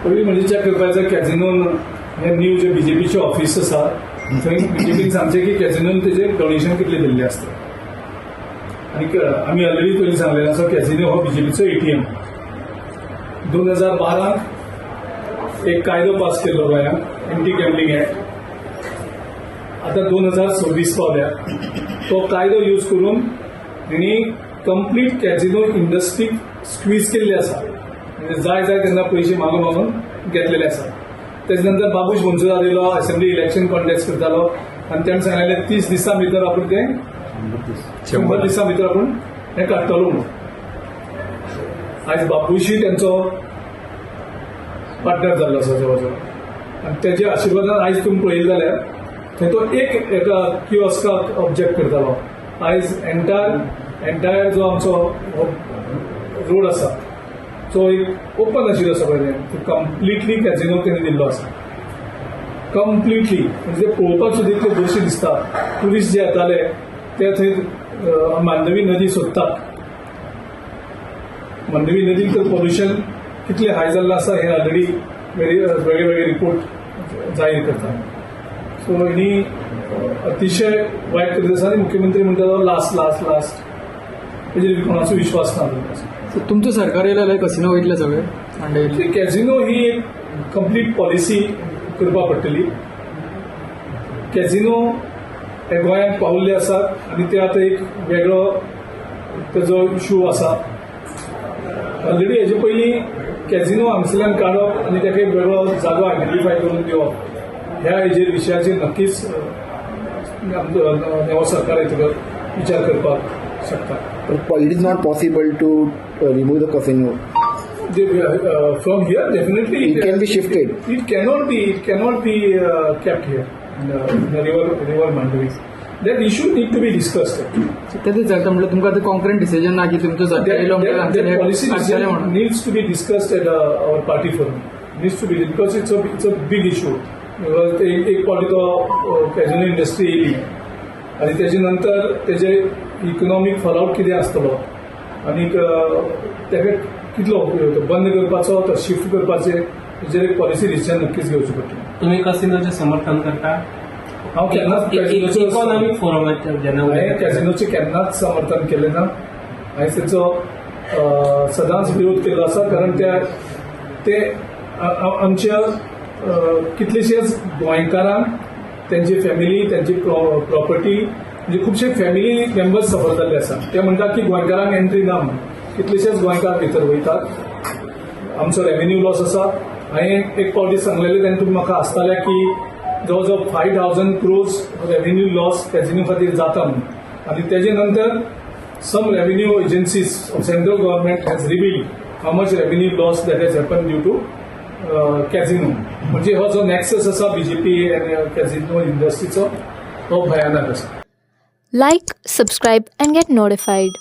पयलीं म्हणजे चॅक करपाचें कॅझिनोन हे न्यू जे बीजेपीचे ऑफिस आसा थंय बीजेपीन सांगचें की कॅझिनोन तेजें डोनेशन कितलें दिल्लें आसता. आनी आमी ऑलरेडी पयलीं सांगलेलें आसा कॅझिनो हो बीजेपीचो ATM. 2012 एक कायदो पास केल्लो गोंयांत एंटी गॅम्बलिंग एक्ट. आतां 2026 पावल्या. तो कायदो यूज करून तेणी कंप्लीट कॅझिनो इंडस्ट्रीक स्क्वीज केल्ली आसा. म्हणजे जाय तेन्ना पयशे मागून घेतलेले आसा. तेजे नंतर बाबूश मोन्सूर आयलो असेंब्ली इलेक्शन कॉन्टेस्ट करतालो आनी तेणें सांगलेलें 30 दिसां भितर आपूण तें 100 दिसां भितर आपूण हें काडटलो म्हणून. आयज बाबूशी तेंचो पार्टनर जाल्लो आसा जवळ जवळ आनी तेजे आशिर्वादान आयज तुमी पळयलें जाल्यार थंय तो एक एका किओस्काक ऑब्जेक्ट करतालो. आयज एंटायर जो आमचो रोड आसा तो एक ओपन आशिल्लो सगळें कंप्लिटली कॅझिनो तेणें दिल्लो आसा. कंप्लिटली म्हणजे पळोवपाक सुद्दां इतलें बरशें दिसता. ट्युरिस्ट जे येताले ते थंय मांडवी नदी सोदतात. मांडवी नदीक तर पोल्युशन कितलें हाय जाल्लें आसा हें ऑलरेडी वेगळे रिपोर्ट जाहीर करता. सो ही अतिशय वायट करीत आसा आनी मुख्यमंत्री म्हणटा तो लास्ट तेजेर कोणाचो विश्वास ना जाल्लो आसा. तुमचं सरकार येयलें कसिनो वयतले सगळे कॅझिनो ही एक कंप्लीट पॉलिसी करपाक पडटली. कॅझिनो हे गोंयांत पावल्ले आसात आनी ते आतां एक वेगळो तेजो इशू आसा. ऑलरेडी हेजे पयलीं कॅझिनो हांगसरल्यान काडप आनी ताका एक वेगळो जागो आयडेंटिफाय करून दिवप ह्या हेजेर विशयाचेर नक्कीच नवो सरकार येतलो विचार करपाक शकता. It is not possible to remove the casino. From here, definitely It can be shifted. It cannot be kept here in the river Mandavi. That issue need to be discussed. तेच जाता म्हणलं तुमकां आतां कॉन्क्रीट डिसिजन ना की तुमचो सरकार येयलो That policy म्हणून needs to be discussed at our party forum. Needs to be because it's a big issue. एक पावटी तो कॅझिनो इंडस्ट्री येयली आनी तेजे नंतर तेजे इकॉनॉमिक फॉलआउट कितें आसतलो आनी ताका कितलो उपयोग जाता बंद करपाचो तो शिफ्ट करपाचें हेजेर एक पॉलिसी डिसिजन नक्कीच घेवचें पडटलें. तुम्ही कसिनोचे समर्थन करता? हांव केन्नाच इकॉनॉमिक फोरमाचेर जेन्ना हांवें कॅझिनोचें केन्नाच समर्थन केलें ना. हांवें तेचो सदांच विरोध केल्लो आसा कारण ते आमच्या कितलेशेच गोंयकारांक तेंची फॅमिली तेंची प्रॉपर्टी म्हणजे खुबशे फॅमिली मेंबर्स सफर जाल्ले आसा. ते म्हणटात की गोंयकारांक एंट्री ना म्हणून. कितलेशेच गोंयकार भितर वयतात. आमचो रेव्हेन्यू लॉस आसा. हांवें एक पावटी सांगलेलें तेन्ना तुमी म्हाका आसताले की जवळ जवळ 5,000 crores रेव्हेन्यू लॉस कॅझिनो खातीर जाता म्हणून. आनी तेजे नंतर some revenue agencies of central government has revealed how much revenue loss that has happen due to casino. म्हणजे हो जो नॅक्सस आसा बीजेपी आनी कॅझिनो इंडस्ट्रीचो तो भयानक आसा. Like, subscribe and get notified.